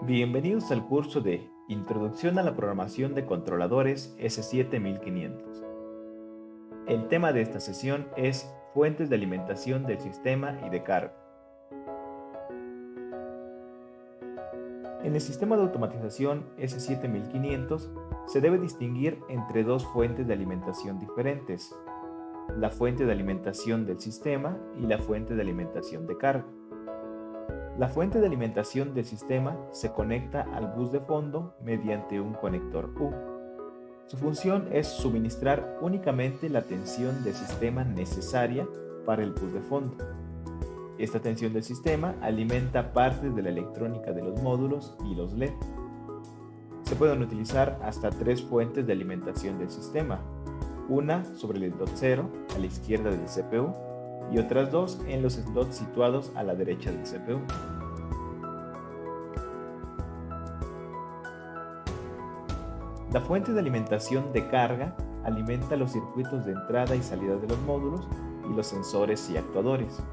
Bienvenidos al curso de Introducción a la Programación de Controladores S7500. El tema de esta sesión es Fuentes de alimentación del sistema y de carga. En el sistema de automatización S7500 se debe distinguir entre dos fuentes de alimentación diferentes: la fuente de alimentación del sistema y la fuente de alimentación de carga. La fuente de alimentación del sistema se conecta al bus de fondo mediante un conector U. Su función es suministrar únicamente la tensión del sistema necesaria para el bus de fondo. Esta tensión del sistema alimenta partes de la electrónica de los módulos y los LED. Se pueden utilizar hasta tres fuentes de alimentación del sistema: una sobre el slot 0 a la izquierda del CPU y otras dos en los slots situados a la derecha del CPU. La fuente de alimentación de carga alimenta los circuitos de entrada y salida de los módulos y los sensores y actuadores.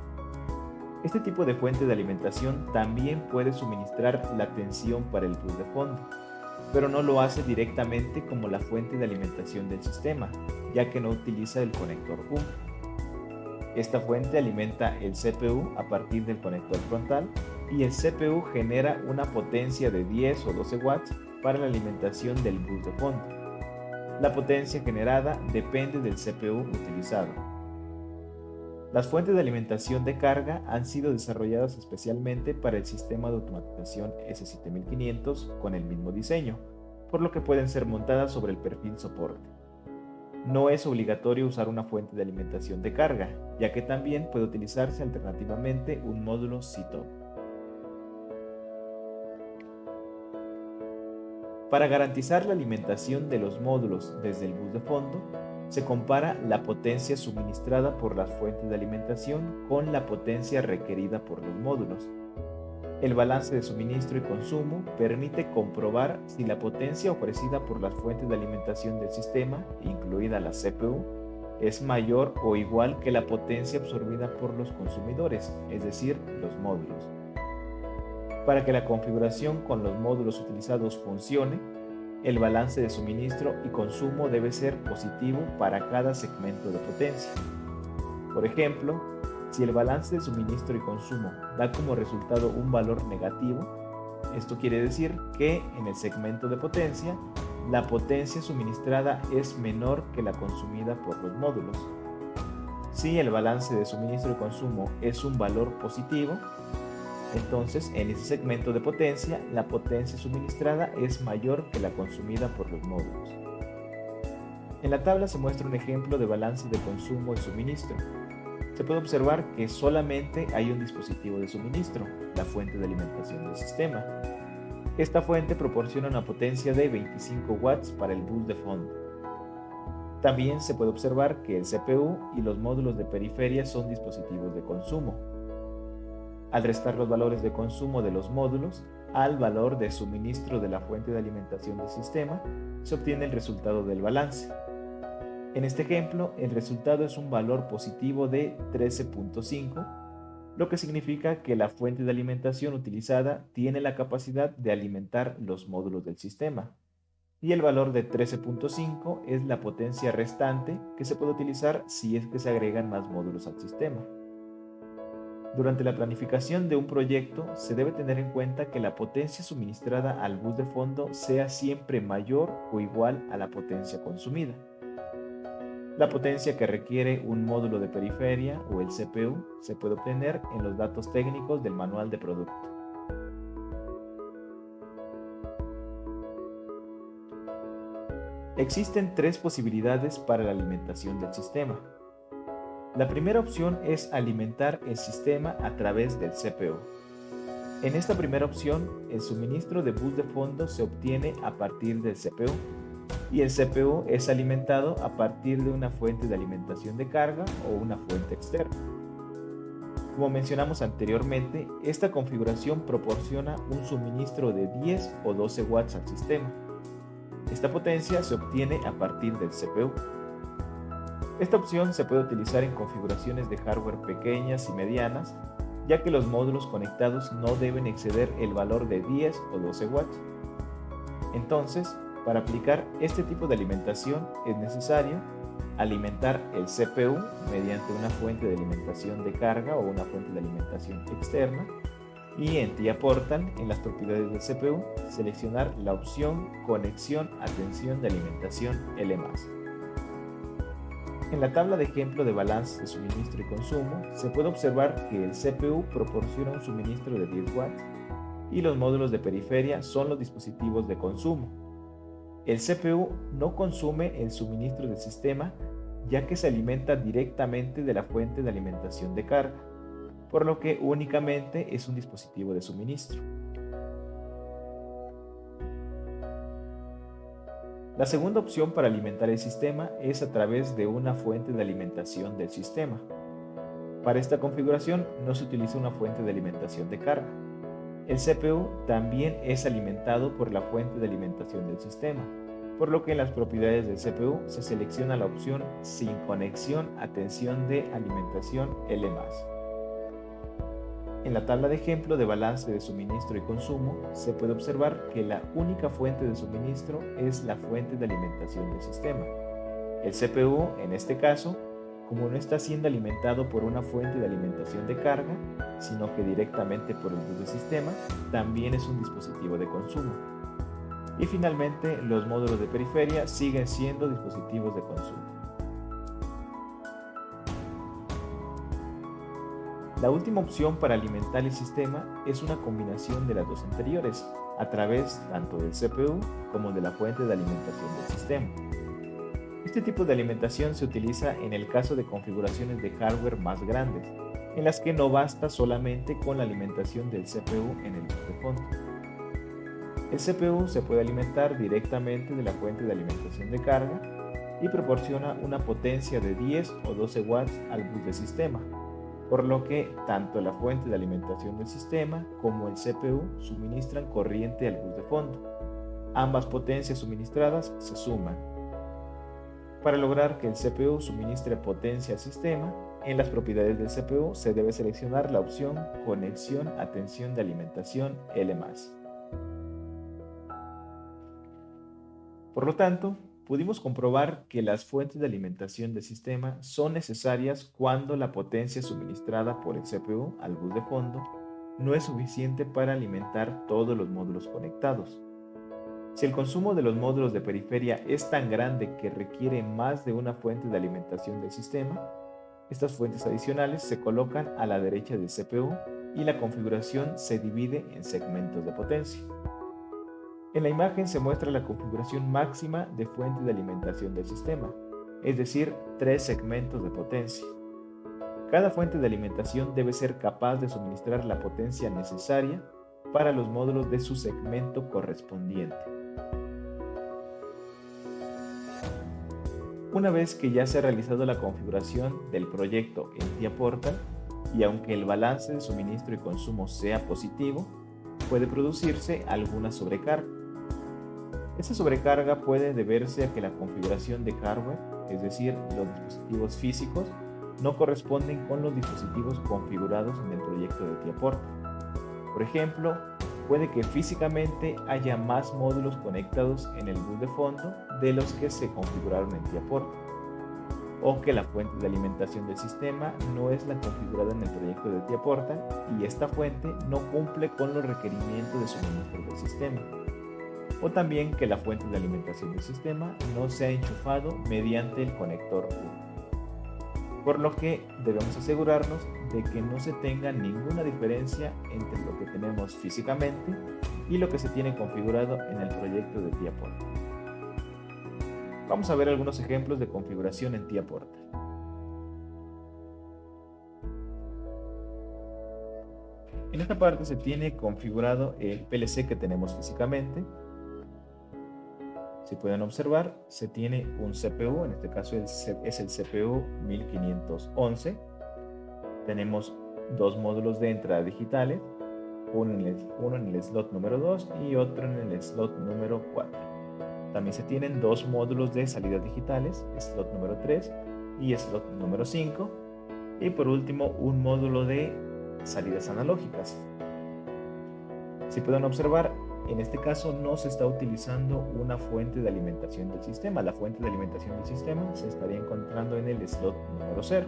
Este tipo de fuente de alimentación también puede suministrar la tensión para el bus de fondo, pero no lo hace directamente como la fuente de alimentación del sistema, ya que no utiliza el conector U. Esta fuente alimenta el CPU a partir del conector frontal y el CPU genera una potencia de 10 o 12 watts para la alimentación del bus de fondo. La potencia generada depende del CPU utilizado. Las fuentes de alimentación de carga han sido desarrolladas especialmente para el sistema de automatización S7500 con el mismo diseño, por lo que pueden ser montadas sobre el perfil soporte. No es obligatorio usar una fuente de alimentación de carga, ya que también puede utilizarse alternativamente un módulo CTOF. Para garantizar la alimentación de los módulos desde el bus de fondo, se compara la potencia suministrada por las fuentes de alimentación con la potencia requerida por los módulos. El balance de suministro y consumo permite comprobar si la potencia ofrecida por las fuentes de alimentación del sistema, incluida la CPU, es mayor o igual que la potencia absorbida por los consumidores, es decir, los módulos. Para que la configuración con los módulos utilizados funcione, el balance de suministro y consumo debe ser positivo para cada segmento de potencia. Por ejemplo, si el balance de suministro y consumo da como resultado un valor negativo, esto quiere decir que en el segmento de potencia, la potencia suministrada es menor que la consumida por los módulos. Si el balance de suministro y consumo es un valor positivo, entonces en ese segmento de potencia, la potencia suministrada es mayor que la consumida por los módulos. En la tabla se muestra un ejemplo de balance de consumo y suministro. Se puede observar que solamente hay un dispositivo de suministro, la fuente de alimentación del sistema. Esta fuente proporciona una potencia de 25 watts para el bus de fondo. También se puede observar que el CPU y los módulos de periferia son dispositivos de consumo. Al restar los valores de consumo de los módulos al valor de suministro de la fuente de alimentación del sistema, se obtiene el resultado del balance. En este ejemplo, el resultado es un valor positivo de 13.5, lo que significa que la fuente de alimentación utilizada tiene la capacidad de alimentar los módulos del sistema. Y el valor de 13.5 es la potencia restante que se puede utilizar si es que se agregan más módulos al sistema. Durante la planificación de un proyecto, se debe tener en cuenta que la potencia suministrada al bus de fondo sea siempre mayor o igual a la potencia consumida. La potencia que requiere un módulo de periferia o el CPU se puede obtener en los datos técnicos del manual de producto. Existen tres posibilidades para la alimentación del sistema. La primera opción es alimentar el sistema a través del CPU. En esta primera opción, el suministro de bus de fondo se obtiene a partir del CPU y el CPU es alimentado a partir de una fuente de alimentación de carga o una fuente externa. Como mencionamos anteriormente, esta configuración proporciona un suministro de 10 o 12 watts al sistema. Esta potencia se obtiene a partir del CPU. Esta opción se puede utilizar en configuraciones de hardware pequeñas y medianas, ya que los módulos conectados no deben exceder el valor de 10 o 12 watts. Entonces, para aplicar este tipo de alimentación es necesario alimentar el CPU mediante una fuente de alimentación de carga o una fuente de alimentación externa y en TIA Portal, en las propiedades del CPU, seleccionar la opción Conexión a tensión de alimentación L+. En la tabla de ejemplo de balance de suministro y consumo, se puede observar que el CPU proporciona un suministro de 10 watts y los módulos de periferia son los dispositivos de consumo. El CPU no consume el suministro del sistema ya que se alimenta directamente de la fuente de alimentación de carga, por lo que únicamente es un dispositivo de suministro. La segunda opción para alimentar el sistema es a través de una fuente de alimentación del sistema. Para esta configuración no se utiliza una fuente de alimentación de carga. El CPU también es alimentado por la fuente de alimentación del sistema, por lo que en las propiedades del CPU se selecciona la opción Sin conexión a tensión de alimentación L+. En la tabla de ejemplo de balance de suministro y consumo, se puede observar que la única fuente de suministro es la fuente de alimentación del sistema. El CPU, en este caso, como no está siendo alimentado por una fuente de alimentación de carga, sino que directamente por el bus de sistema, también es un dispositivo de consumo. Y finalmente, los módulos de periferia siguen siendo dispositivos de consumo. La última opción para alimentar el sistema es una combinación de las dos anteriores, a través tanto del CPU como de la fuente de alimentación del sistema. Este tipo de alimentación se utiliza en el caso de configuraciones de hardware más grandes, en las que no basta solamente con la alimentación del CPU en el bus de fondo. El CPU se puede alimentar directamente de la fuente de alimentación de carga y proporciona una potencia de 10 o 12 watts al bus de sistema, por lo que tanto la fuente de alimentación del sistema como el CPU suministran corriente al bus de fondo. Ambas potencias suministradas se suman. Para lograr que el CPU suministre potencia al sistema, en las propiedades del CPU se debe seleccionar la opción Conexión a tensión de alimentación L+. Por lo tanto, pudimos comprobar que las fuentes de alimentación del sistema son necesarias cuando la potencia suministrada por el CPU al bus de fondo no es suficiente para alimentar todos los módulos conectados. Si el consumo de los módulos de periferia es tan grande que requiere más de una fuente de alimentación del sistema, estas fuentes adicionales se colocan a la derecha del CPU y la configuración se divide en segmentos de potencia. En la imagen se muestra la configuración máxima de fuente de alimentación del sistema, es decir, 3 segmentos de potencia. Cada fuente de alimentación debe ser capaz de suministrar la potencia necesaria para los módulos de su segmento correspondiente. Una vez que ya se ha realizado la configuración del proyecto en TIA Portal, y aunque el balance de suministro y consumo sea positivo, puede producirse alguna sobrecarga. Esta sobrecarga puede deberse a que la configuración de hardware, es decir, los dispositivos físicos, no corresponden con los dispositivos configurados en el proyecto de TIA Portal. Por ejemplo, puede que físicamente haya más módulos conectados en el bus de fondo de los que se configuraron en TIA Portal, o que la fuente de alimentación del sistema no es la configurada en el proyecto de TIA Portal y esta fuente no cumple con los requerimientos de suministro del sistema, o también que la fuente de alimentación del sistema no se ha enchufado mediante el conector U. Por lo que debemos asegurarnos de que no se tenga ninguna diferencia entre lo que tenemos físicamente y lo que se tiene configurado en el proyecto de TIA Portal. Vamos a ver algunos ejemplos de configuración en TIA Portal. En esta parte se tiene configurado el PLC que tenemos físicamente. Si pueden observar, se tiene un CPU, en este caso es el CPU 1511. Tenemos dos módulos de entrada digitales, uno en el slot número 2 y otro en el slot número 4. También se tienen dos módulos de salidas digitales, slot número 3 y slot número 5. Y por último, un módulo de salidas analógicas. Si pueden observar, en este caso no se está utilizando una fuente de alimentación del sistema. La fuente de alimentación del sistema se estaría encontrando en el slot número 0.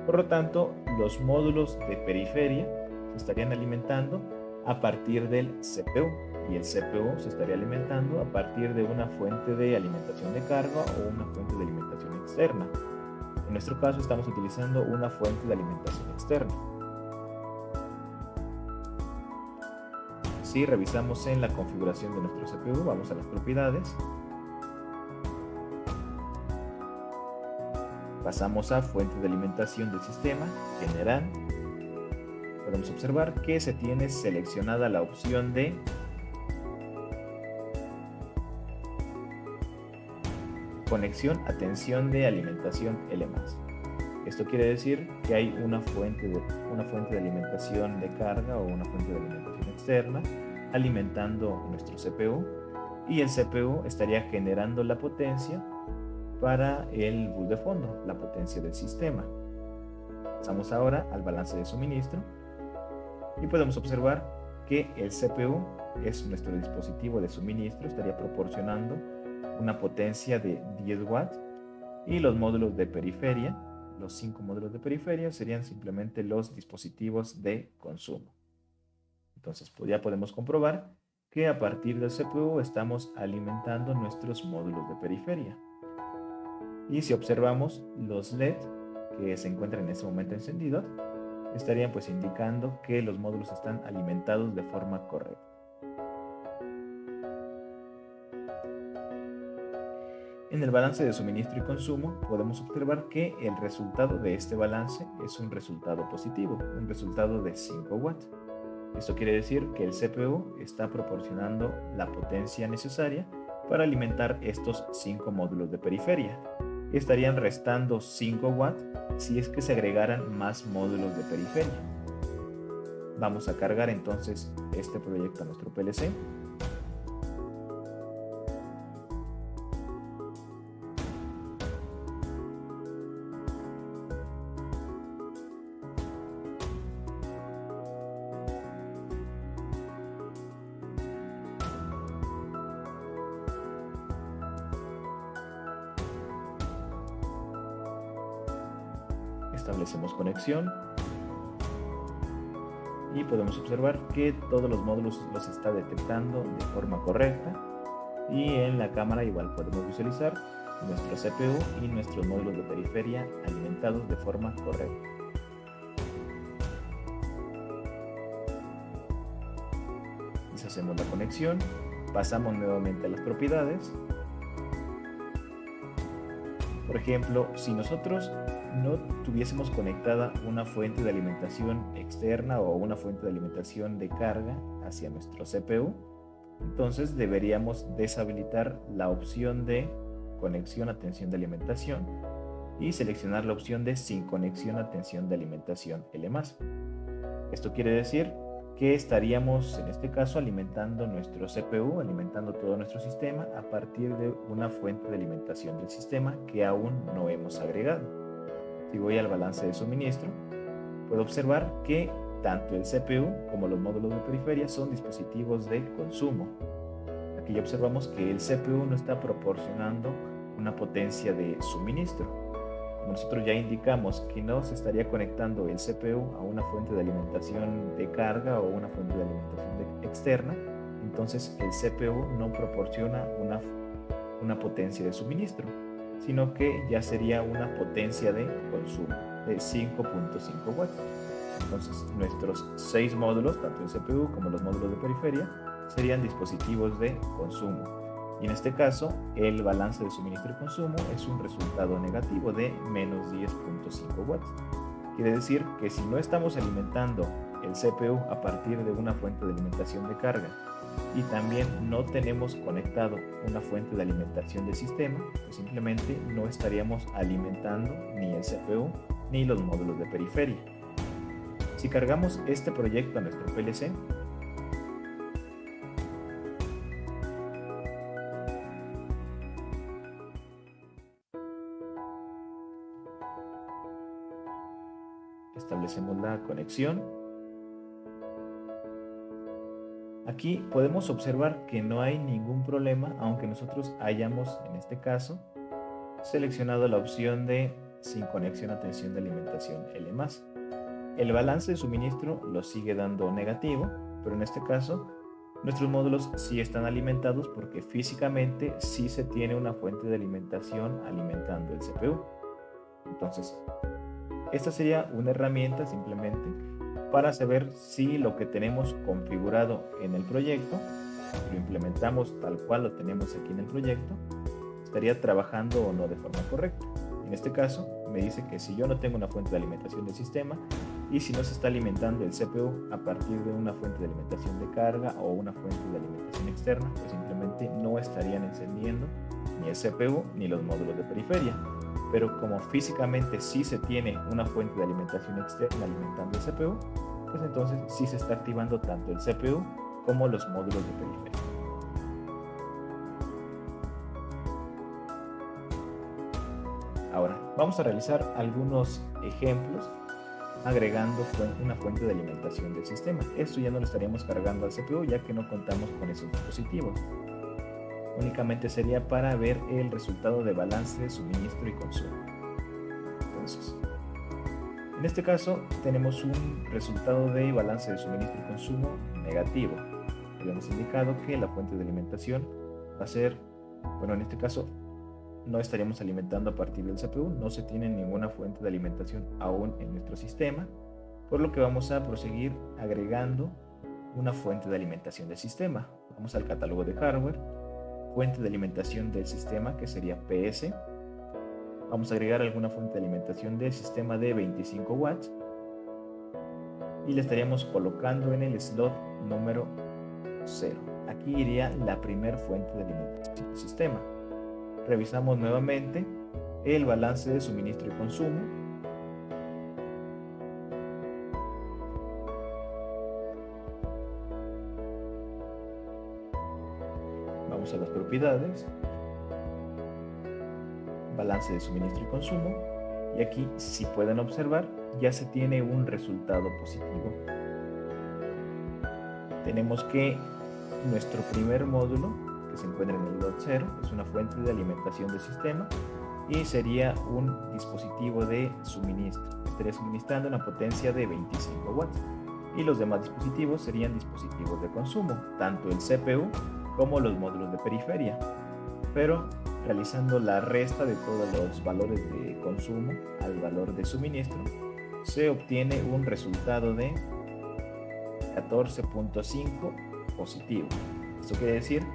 Por lo tanto, los módulos de periferia se estarían alimentando a partir del CPU y el CPU se estaría alimentando a partir de una fuente de alimentación de carga o una fuente de alimentación externa. En nuestro caso estamos utilizando una fuente de alimentación externa. Si revisamos en la configuración de nuestro CPU, vamos a las propiedades, pasamos a fuente de alimentación del sistema, general. Podemos observar que se tiene seleccionada la opción de conexión a tensión de alimentación L+. Esto quiere decir que hay una fuente de alimentación de carga o una fuente de alimentación externa alimentando nuestro CPU, y el CPU estaría generando la potencia para el bus de fondo, la potencia del sistema. Pasamos ahora al balance de suministro y podemos observar que el CPU es nuestro dispositivo de suministro, estaría proporcionando una potencia de 10 watts, y los módulos de periferia, los 5 módulos de periferia, serían simplemente los dispositivos de consumo. Entonces ya podemos comprobar que a partir del CPU estamos alimentando nuestros módulos de periferia. Y si observamos los LED que se encuentran en este momento encendidos, estarían pues indicando que los módulos están alimentados de forma correcta. En el balance de suministro y consumo podemos observar que el resultado de este balance es un resultado positivo, un resultado de 5 watts. Esto quiere decir que el CPU está proporcionando la potencia necesaria para alimentar estos 5 módulos de periferia. Estarían restando 5 watts si es que se agregaran más módulos de periferia. Vamos a cargar entonces este proyecto a nuestro PLC. Establecemos conexión y podemos observar que todos los módulos los está detectando de forma correcta, y en la cámara igual podemos visualizar nuestro CPU y nuestros módulos de periferia alimentados de forma correcta. Deshacemos la conexión, pasamos nuevamente a las propiedades. Por ejemplo, si nosotros no tuviésemos conectada una fuente de alimentación externa o una fuente de alimentación de carga hacia nuestro CPU, entonces deberíamos deshabilitar la opción de conexión a tensión de alimentación y seleccionar la opción de sin conexión a tensión de alimentación L+. Esto quiere decir que estaríamos en este caso alimentando nuestro CPU, alimentando todo nuestro sistema a partir de una fuente de alimentación del sistema que aún no hemos agregado. Si voy al balance de suministro, puedo observar que tanto el CPU como los módulos de periferia son dispositivos de consumo. Aquí ya observamos que el CPU no está proporcionando una potencia de suministro. Como nosotros ya indicamos que no se estaría conectando el CPU a una fuente de alimentación de carga o una fuente de alimentación externa, entonces el CPU no proporciona una potencia de suministro, sino que ya sería una potencia de consumo de 5.5 watts. Entonces nuestros 6 módulos, tanto el CPU como los módulos de periferia, serían dispositivos de consumo. Y en este caso, el balance de suministro y consumo es un resultado negativo de menos 10.5 watts. Quiere decir que si no estamos alimentando el CPU a partir de una fuente de alimentación de carga y también no tenemos conectado una fuente de alimentación del sistema, pues simplemente no estaríamos alimentando ni el CPU ni los módulos de periferia. Si cargamos este proyecto a nuestro PLC, establecemos la conexión. Aquí podemos observar que no hay ningún problema, aunque nosotros hayamos, en este caso, seleccionado la opción de sin conexión a tensión de alimentación L+. El balance de suministro lo sigue dando negativo, pero en este caso nuestros módulos sí están alimentados porque físicamente sí se tiene una fuente de alimentación alimentando el CPU. Entonces, esta sería una herramienta simplemente para saber si lo que tenemos configurado en el proyecto, lo implementamos tal cual lo tenemos aquí en el proyecto, estaría trabajando o no de forma correcta. En este caso, me dice que si yo no tengo una fuente de alimentación del sistema y si no se está alimentando el CPU a partir de una fuente de alimentación de carga o una fuente de alimentación externa, pues simplemente no estarían encendiendo ni el CPU ni los módulos de periferia. Pero como físicamente sí se tiene una fuente de alimentación externa alimentando el CPU, pues entonces sí se está activando tanto el CPU como los módulos de periferia. Ahora, vamos a realizar algunos ejemplos agregando una fuente de alimentación del sistema. Esto ya no lo estaríamos cargando al CPU ya que no contamos con esos dispositivos. Únicamente sería para ver el resultado de balance de suministro y consumo. Entonces, en este caso tenemos un resultado de balance de suministro y consumo negativo. Habíamos indicado que la fuente de alimentación va a ser, bueno, en este caso no estaríamos alimentando a partir del CPU, no se tiene ninguna fuente de alimentación aún en nuestro sistema, por lo que vamos a proseguir agregando una fuente de alimentación del sistema. Vamos al catálogo de hardware, fuente de alimentación del sistema, que sería PS. Vamos a agregar alguna fuente de alimentación del sistema de 25 watts y le estaríamos colocando en el slot número 0. Aquí iría la primera fuente de alimentación del sistema. Revisamos nuevamente el balance de suministro y consumo. Vamos a las propiedades, balance de suministro y consumo, y aquí, si pueden observar, ya se tiene un resultado positivo. Tenemos que nuestro primer módulo, que se encuentra en el slot 0, es una fuente de alimentación del sistema y sería un dispositivo de suministro. Estaría suministrando una potencia de 25 watts. Y los demás dispositivos serían dispositivos de consumo, tanto el CPU como los módulos de periferia. Pero realizando la resta de todos los valores de consumo al valor de suministro, se obtiene un resultado de 14.5 positivo. Esto quiere decir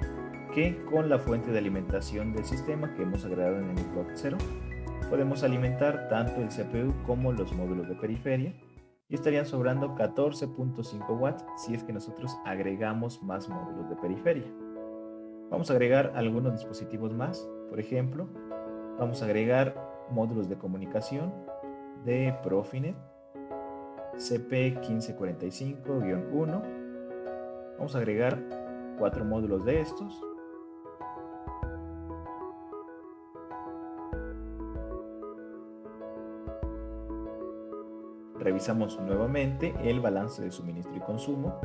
que con la fuente de alimentación del sistema que hemos agregado en el slot 0, podemos alimentar tanto el CPU como los módulos de periferia y estarían sobrando 14.5 watts si es que nosotros agregamos más módulos de periferia. Vamos a agregar algunos dispositivos más. Por ejemplo, vamos a agregar módulos de comunicación de Profinet CP1545-1. Vamos a agregar 4 módulos de estos. Revisamos nuevamente el balance de suministro y consumo.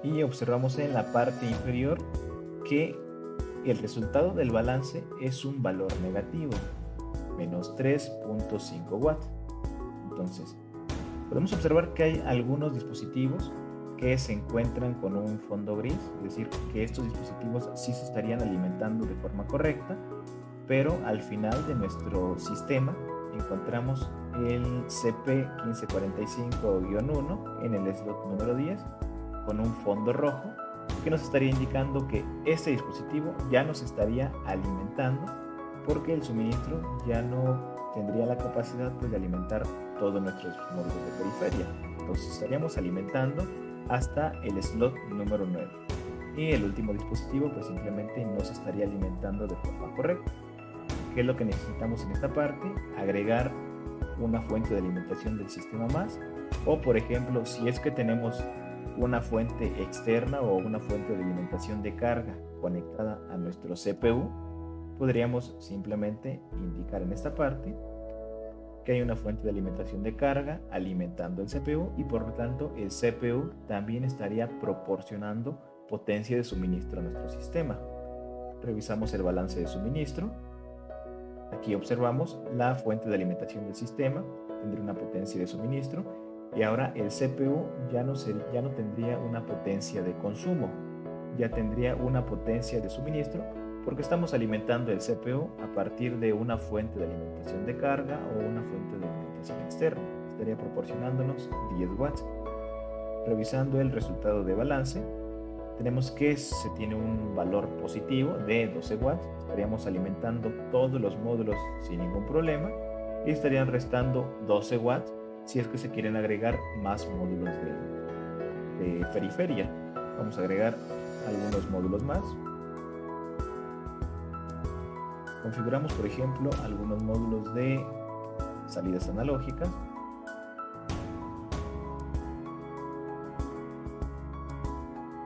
Y observamos en la parte inferior que el resultado del balance es un valor negativo, menos 3.5 watts. Entonces, podemos observar que hay algunos dispositivos que se encuentran con un fondo gris, es decir, que estos dispositivos sí se estarían alimentando de forma correcta, pero al final de nuestro sistema encontramos el CP1545-1 en el slot número 10 con un fondo rojo que nos estaría indicando que este dispositivo ya nos estaría alimentando porque el suministro ya no tendría la capacidad de alimentar todos nuestros módulos de periferia. Entonces estaríamos alimentando hasta el slot número 9 y el último dispositivo pues simplemente no se estaría alimentando de forma correcta. ¿Qué es lo que necesitamos en esta parte? Agregar una fuente de alimentación del sistema más, o por ejemplo, si es que tenemos una fuente externa o una fuente de alimentación de carga conectada a nuestro CPU, podríamos simplemente indicar en esta parte que hay una fuente de alimentación de carga alimentando el CPU y por lo tanto el CPU también estaría proporcionando potencia de suministro a nuestro sistema. Revisamos el balance de suministro. Aquí observamos la fuente de alimentación del sistema, tendría una potencia de suministro y ahora el CPU ya no tendría una potencia de consumo, ya tendría una potencia de suministro porque estamos alimentando el CPU a partir de una fuente de alimentación de carga o una fuente de alimentación externa. Estaría proporcionándonos 10 watts. Revisando el resultado de balance, tenemos que se tiene un valor positivo de 12 watts. Estaríamos alimentando todos los módulos sin ningún problema y estarían restando 12 watts si es que se quieren agregar más módulos de periferia. Vamos a agregar algunos módulos más. Configuramos, por ejemplo, algunos módulos de salidas analógicas.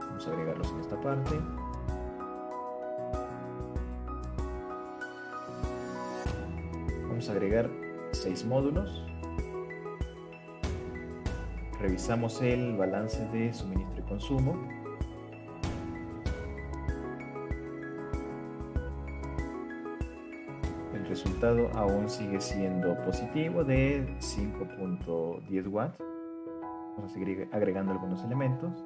Vamos a agregarlos en esta parte. Vamos a agregar 6 módulos. Revisamos el balance de suministro y consumo. El resultado aún sigue siendo positivo de 5.10 watts. Vamos a seguir agregando algunos elementos.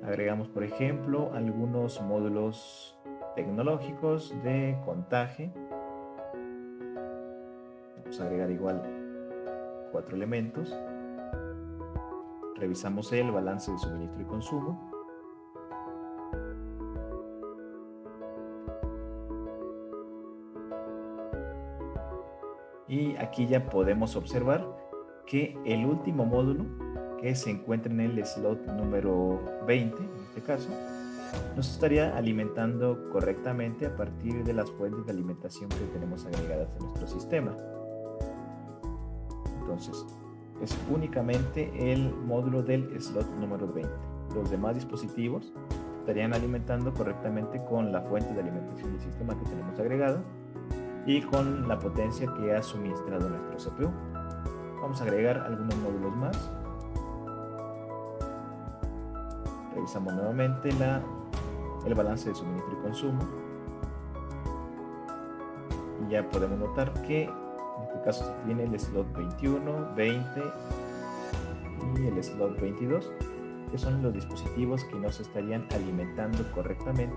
Agregamos, por ejemplo, algunos módulos tecnológicos de contaje. Vamos a agregar igual 4 elementos. Revisamos el balance de suministro y consumo. Y aquí ya podemos observar que el último módulo que se encuentra en el slot número 20, en este caso, nos estaría alimentando correctamente a partir de las fuentes de alimentación que tenemos agregadas en nuestro sistema. Entonces, es únicamente el módulo del slot número 20. Los demás dispositivos estarían alimentando correctamente con la fuente de alimentación del sistema que tenemos agregado y con la potencia que ha suministrado nuestro CPU. Vamos a agregar algunos módulos más. Revisamos nuevamente el balance de suministro y consumo. Y ya podemos notar que en este caso se tiene el slot 21, 20 y el slot 22, que son los dispositivos que nos estarían alimentando correctamente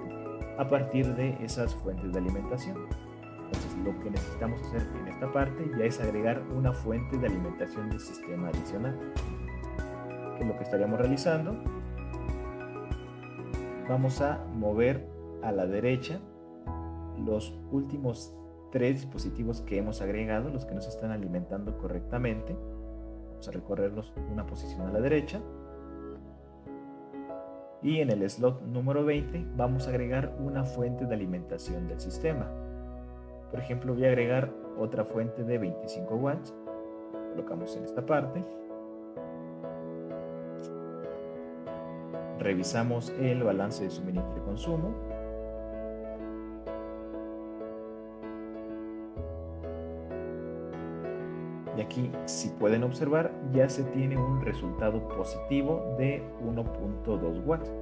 a partir de esas fuentes de alimentación. Entonces lo que necesitamos hacer en esta parte ya es agregar una fuente de alimentación del sistema adicional. ¿Qué es lo que estaríamos realizando? Vamos a mover a la derecha los últimos 3 dispositivos que hemos agregado, los que nos están alimentando correctamente. Vamos a recorrerlos una posición a la derecha. Y en el slot número 20 vamos a agregar una fuente de alimentación del sistema. Por ejemplo, voy a agregar otra fuente de 25 watts. Colocamos en esta parte. Revisamos el balance de suministro y consumo. Y aquí, si pueden observar, ya se tiene un resultado positivo de 1.2 watts.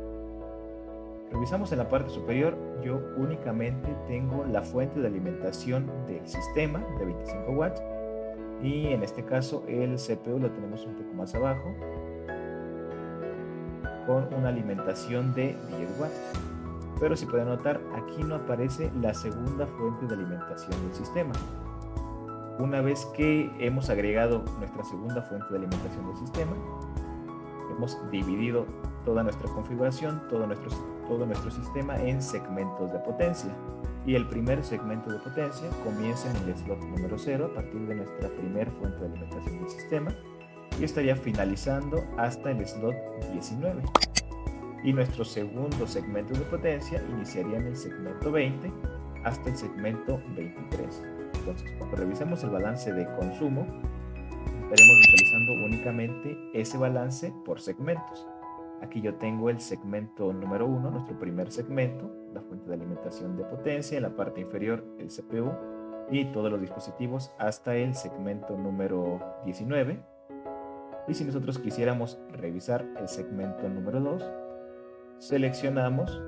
Revisamos en la parte superior, yo únicamente tengo la fuente de alimentación del sistema de 25 watts y en este caso el CPU lo tenemos un poco más abajo con una alimentación de 10 watts. Pero si pueden notar, aquí no aparece la segunda fuente de alimentación del sistema. Una vez que hemos agregado nuestra segunda fuente de alimentación del sistema, hemos dividido toda nuestra configuración, todo nuestro sistema en segmentos de potencia. Y el primer segmento de potencia comienza en el slot número 0 a partir de nuestra primera fuente de alimentación del sistema y estaría finalizando hasta el slot 19. y nuestro segundo segmento de potencia iniciaría en el segmento 20 hasta el segmento 23. Entonces, cuando revisemos el balance de consumo, estaremos visualizando únicamente ese balance por segmentos. Aquí yo tengo el segmento número 1, nuestro primer segmento, la fuente de alimentación de potencia, en la parte inferior el CPU y todos los dispositivos hasta el segmento número 19. Y si nosotros quisiéramos revisar el segmento número 2, seleccionamos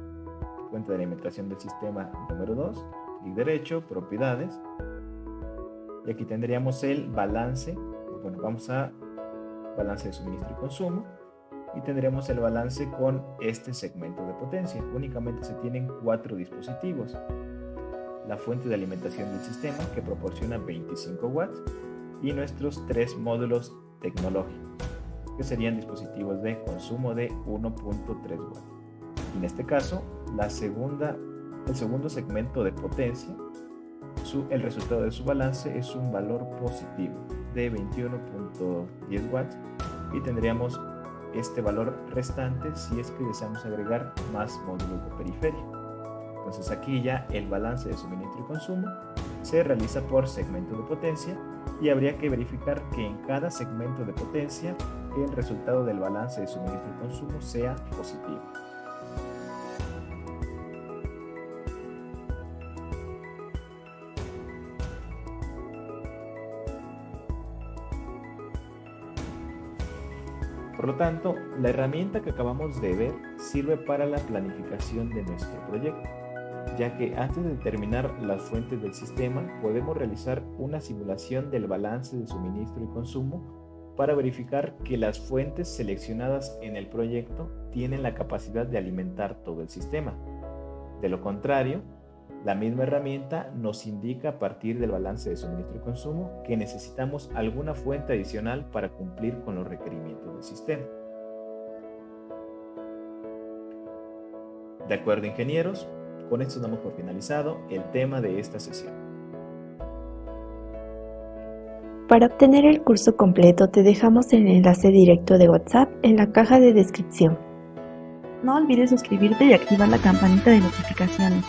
fuente de alimentación del sistema número 2, clic derecho, propiedades, y aquí tendríamos el balance. Bueno, vamos a balance de suministro y consumo y tendremos el balance con este segmento de potencia. Únicamente se tienen 4 dispositivos: la fuente de alimentación del sistema, que proporciona 25 watts, y nuestros 3 módulos tecnológicos, que serían dispositivos de consumo de 1.3 watts. En este caso, el segundo segmento de potencia, el resultado de su balance es un valor positivo de 21.10 watts y tendríamos este valor restante si es que deseamos agregar más módulos de periferia. Entonces aquí ya el balance de suministro y consumo se realiza por segmento de potencia y habría que verificar que en cada segmento de potencia el resultado del balance de suministro y consumo sea positivo. Por lo tanto, la herramienta que acabamos de ver sirve para la planificación de nuestro proyecto, ya que antes de determinar las fuentes del sistema, podemos realizar una simulación del balance de suministro y consumo para verificar que las fuentes seleccionadas en el proyecto tienen la capacidad de alimentar todo el sistema. De lo contrario, la misma herramienta nos indica a partir del balance de suministro y consumo que necesitamos alguna fuente adicional para cumplir con los requerimientos del sistema. De acuerdo, ingenieros, con esto damos por finalizado el tema de esta sesión. Para obtener el curso completo te dejamos el enlace directo de WhatsApp en la caja de descripción. No olvides suscribirte y activar la campanita de notificaciones.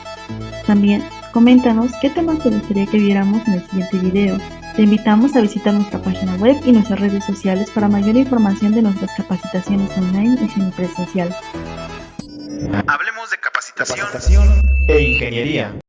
También, coméntanos qué temas te gustaría que viéramos en el siguiente video. Te invitamos a visitar nuestra página web y nuestras redes sociales para mayor información de nuestras capacitaciones online y semipresencial. Hablemos de capacitación e ingeniería.